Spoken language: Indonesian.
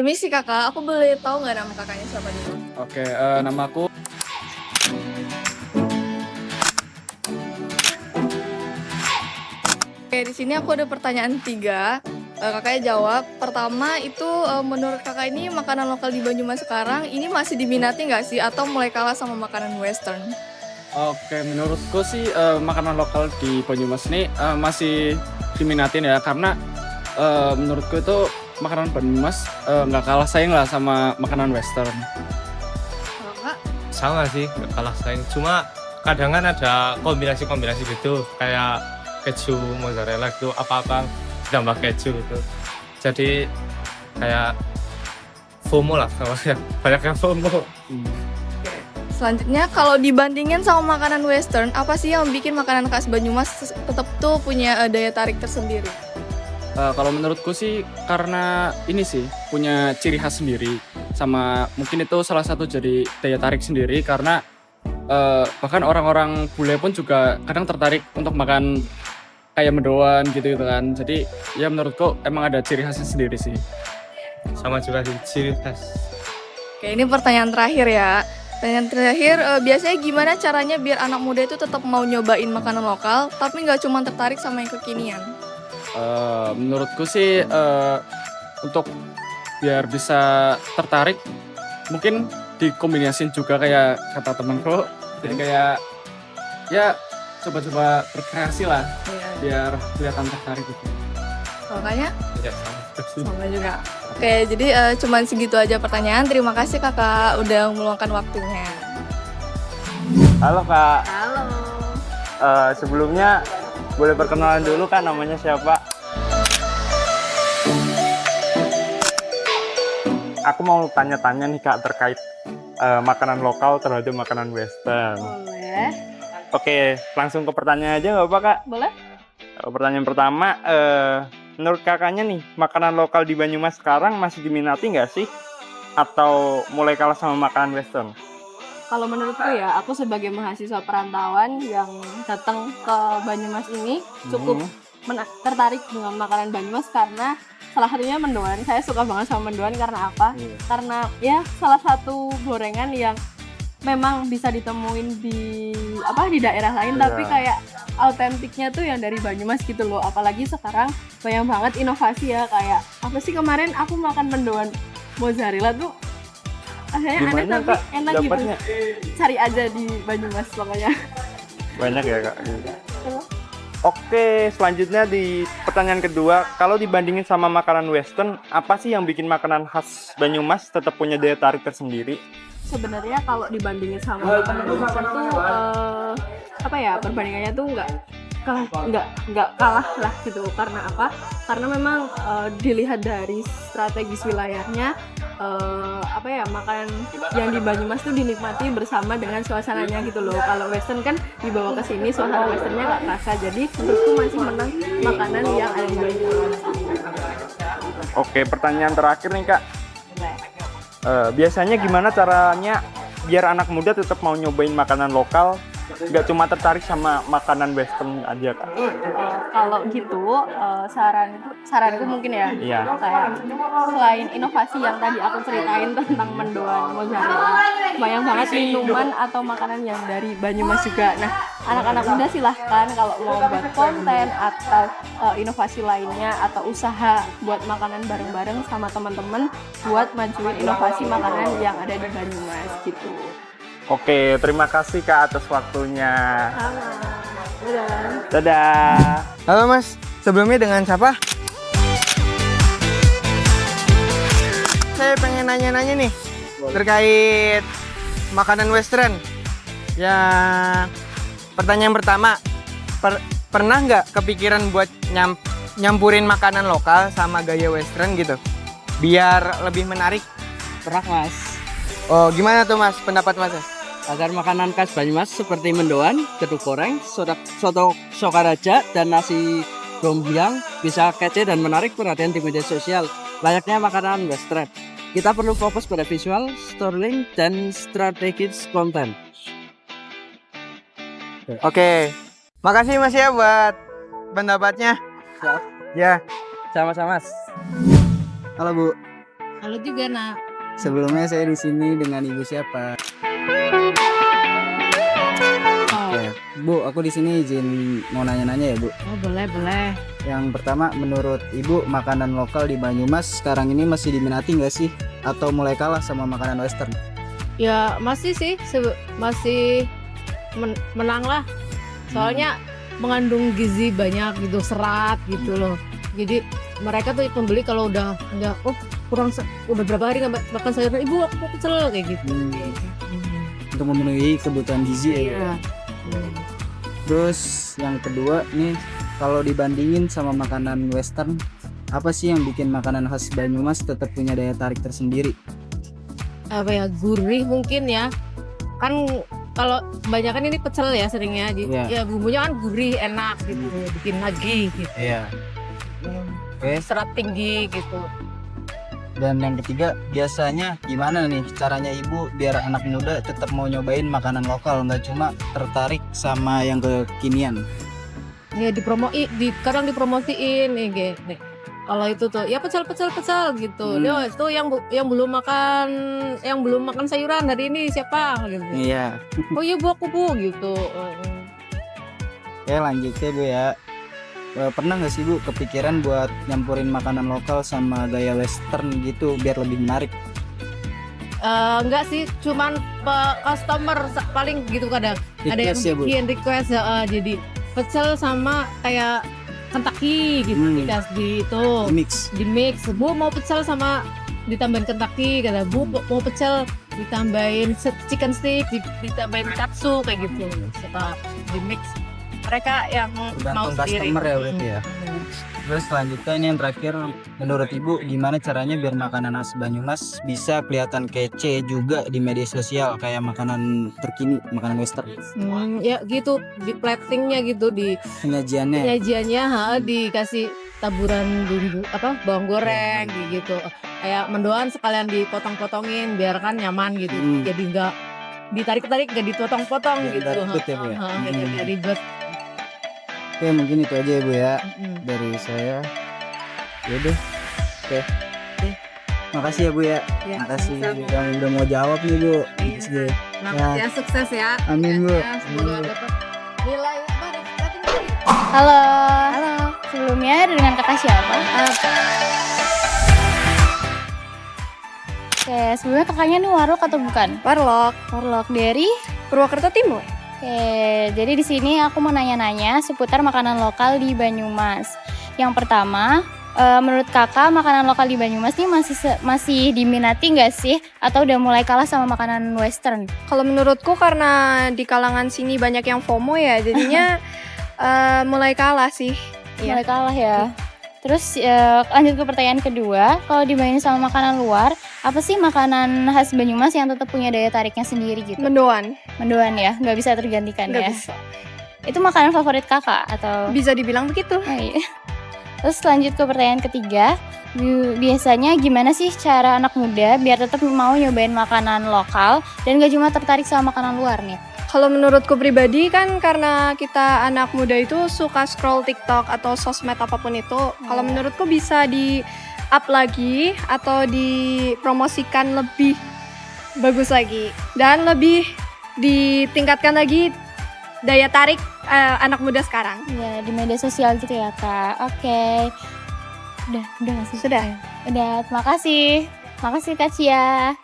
Permisi kakak, aku boleh tahu nggak nama kakaknya siapa dulu? Oke, nama aku Oke, di sini aku ada pertanyaan 3. Kakaknya jawab. Pertama itu menurut kakak ini makanan lokal di Banyumas sekarang ini masih diminati nggak sih atau mulai kalah sama makanan western? oke, menurutku sih makanan lokal di Banyumas ini masih diminatin ya karena menurutku itu makanan Banyumas nggak kalah saing lah sama makanan Western. Kakak? Sama sih, nggak kalah saing. Cuma kadang kan ada kombinasi-kombinasi gitu, kayak keju mozzarella gitu, apa-apa ditambah keju gitu. Jadi kayak FOMO lah, banyak yang FOMO. Selanjutnya, kalau dibandingin sama makanan western, apa sih yang bikin makanan khas Banyumas tetap tuh punya daya tarik tersendiri? Kalau menurutku sih karena ini sih punya ciri khas sendiri, sama mungkin itu salah satu jadi daya tarik sendiri karena bahkan orang-orang bule pun juga kadang tertarik untuk makan kayak mendoan gitu kan. Jadi ya menurutku emang ada ciri khasnya sendiri sih. Sama juga sih, ciri khas. Oke, ini pertanyaan terakhir ya. Pertanyaan terakhir, biasanya gimana caranya biar anak muda itu tetap mau nyobain makanan lokal, tapi nggak cuma tertarik sama yang kekinian? Menurutku sih untuk biar bisa tertarik mungkin dikombinasin juga kayak kata temanku, jadi kayak ya coba-coba berkreasi lah biar kelihatan tertarik gitu. Makanya Ya, sama. sama juga. Oke, jadi cuman segitu aja pertanyaan. Terima kasih kakak udah meluangkan waktunya. Halo Kak, Halo. sebelumnya boleh perkenalan dulu Kak, namanya siapa? Aku mau tanya-tanya nih Kak terkait makanan lokal terhadap makanan western. Boleh. Oke, langsung ke pertanyaan aja nggak apa Kak? Boleh? Pertanyaan pertama, menurut kakaknya nih, makanan lokal di Banyumas sekarang masih diminati nggak sih? Atau mulai kalah sama makanan western? Kalau menurutku ya, aku sebagai mahasiswa perantauan yang datang ke Banyumas ini cukup tertarik dengan makanan Banyumas karena salah satunya mendoan. Saya suka banget sama mendoan karena apa? Karena ya salah satu gorengan yang memang bisa ditemuin di daerah lain, tapi kayak autentiknya tuh yang dari Banyumas gitu loh. Apalagi sekarang banyak banget inovasi ya, kayak apa sih kemarin aku makan mendoan mozzarella tuh rasanya aneh Gimana, tapi Kak, enak dapatnya? gitu. Cari aja di Banyumas pokoknya. Banyak ya Kak? Oke, selanjutnya di pertanyaan kedua, kalau dibandingin sama makanan western, apa sih yang bikin makanan khas Banyumas tetap punya daya tarik tersendiri? Sebenarnya kalau dibandingin sama makanan Western tuh perbandingannya tuh nggak kalah lah gitu. Karena apa? Karena memang dilihat dari strategis wilayahnya, makanan yang di Banyumas tuh dinikmati bersama dengan suasananya gitu loh. Kalau Western kan dibawa ke sini suasana Westernnya nggak terasa. Jadi menurutku masih menang makanan yang ada di Banyumas. Oke, pertanyaan terakhir nih Kak. Biasanya gimana caranya biar anak muda tetap mau nyobain makanan lokal, nggak cuma tertarik sama makanan western aja Kak? Kalau gitu saranku mungkin ya, Iya. kayak selain inovasi yang tadi aku ceritain tentang mendoan mozzarella, banyak banget minuman atau makanan yang dari Banyumas juga. Nah, anak-anak muda silahkan kalau mau buat konten atau inovasi lainnya atau usaha buat makanan bareng-bareng sama teman-teman buat majuin inovasi makanan yang ada di Banyumas gitu. Oke, terima kasih Kak atas waktunya. Dadah. Dadah. Halo Mas, sebelumnya dengan siapa? Saya pengen nanya-nanya nih terkait makanan western. Ya, pertanyaan pertama, pernah nggak kepikiran buat nyampurin makanan lokal sama gaya western gitu? Biar lebih menarik. Pernah Mas, Oh, gimana tuh Mas pendapat Mas? agar makanan khas Banyumas seperti mendoan, geduk goreng, soto Sokaraja, dan nasi gombiang bisa kece dan menarik perhatian di media sosial layaknya makanan western. Kita perlu fokus pada visual, storytelling, dan strategis konten. Oke, makasih Mas ya buat pendapatnya. Ya, Sama-sama Mas. halo Bu. Halo juga, Nak. Sebelumnya saya di sini dengan Ibu siapa? Oke, Bu, aku di sini izin mau nanya-nanya ya, Bu. Oh, boleh. Yang pertama, menurut Ibu, makanan lokal di Banyumas sekarang ini masih diminati nggak sih? Atau mulai kalah sama makanan western? Ya masih sih, masih menang lah. Soalnya mengandung gizi banyak gitu, serat gitu loh. Jadi mereka tuh pembeli kalau udah udah berapa hari nggak makan sayur, Ibu aku mau pecel kayak gitu. Untuk memenuhi kebutuhan gizi ya, Bu. Iya. Terus yang kedua nih, kalau dibandingin sama makanan western, apa sih yang bikin makanan khas Banyumas tetap punya daya tarik tersendiri? Apa ya, gurih mungkin ya. Kan kalau kebanyakan ini pecel ya seringnya. Iya. Ya bumbunya kan gurih, enak gitu, bikin lagi gitu. Iya. Oke. Serat tinggi gitu. Dan yang ketiga, biasanya gimana nih caranya Ibu biar anak muda tetap mau nyobain makanan lokal, nggak cuma tertarik sama yang kekinian? Ya kadang dipromosiin nih nih. Kalau itu tuh ya pecel gitu. Dia itu yang belum makan sayuran hari ini siapa gitu. Iya. Oh iya Bu, aku Bu gitu. Oke, lanjut ya Bu ya. Pernah nggak sih Bu kepikiran buat nyampurin makanan lokal sama gaya western gitu biar lebih menarik? Enggak sih, cuman customer paling gitu kadang. Ada yang Request ya, Bu? bikin request jadi pecel sama kayak Kentucky gitu dikasih itu Mix. di mix. Bu mau pecel sama ditambahin Kentucky, kata Bu mau pecel ditambahin chicken stick, ditambahin katsu kayak gitu. Suka di mix. Mereka yang mau Tergantung sendiri. customer ya berarti ya. Terus selanjutnya ini yang terakhir, menurut Ibu gimana caranya biar makanan khas Banyumas bisa kelihatan kece juga di media sosial kayak makanan terkini, makanan western? Ya gitu, di platingnya gitu, di Penyajiannya. penyajiannya dikasih taburan bumbu bawang goreng gitu. Kayak mendoan sekalian dipotong-potongin biar kan nyaman gitu. Jadi enggak ditarik-tarik, enggak dipotong-potong Biar gitu. nggak ribet ya, Bu, ya? Nggak ribet. Oke, mungkin itu aja ya Bu ya dari saya. Yaudah. Oke. Makasih ya Bu ya. Ya, Makasih sama-sama. yang udah mau jawab nih Bu. Iya. Selamat ya, sukses ya. Amin Bu. Ya, semoga dapat nilai rating tinggi. Halo. Sebelumnya dengan kakak siapa? Oke, sebelumnya kakaknya nih Warlock atau bukan? Warlock, Warlock dari. Purwokerto Timur. Oke, jadi di sini aku mau nanya-nanya seputar makanan lokal di Banyumas. Yang pertama, menurut kakak makanan lokal di Banyumas nih masih diminati nggak sih? Atau udah mulai kalah sama makanan western? Kalau menurutku karena di kalangan sini banyak yang FOMO ya, jadinya mulai kalah sih. Mulai kalah ya. Terus lanjut ke pertanyaan kedua, kalau dibandingin sama makanan luar, apa sih makanan khas Banyumas yang tetap punya daya tariknya sendiri gitu? Mendoan, Mendoan ya, nggak bisa tergantikan nggak ya. bisa. Itu makanan favorit kakak atau? Bisa dibilang begitu. Oh, iya. Terus lanjut ke pertanyaan ketiga, biasanya gimana sih cara anak muda biar tetap mau nyobain makanan lokal dan gak cuma tertarik sama makanan luar nih? Kalau menurutku pribadi kan karena kita anak muda itu suka scroll TikTok atau sosmed apapun itu. Kalau menurutku bisa di up lagi atau dipromosikan lebih bagus lagi dan lebih ditingkatkan lagi daya tarik anak muda sekarang. Ya di media sosial gitu ya kak. Oke. Udah nggak sih? Sudah. Udah, terima kasih. Makasih Kak Cia.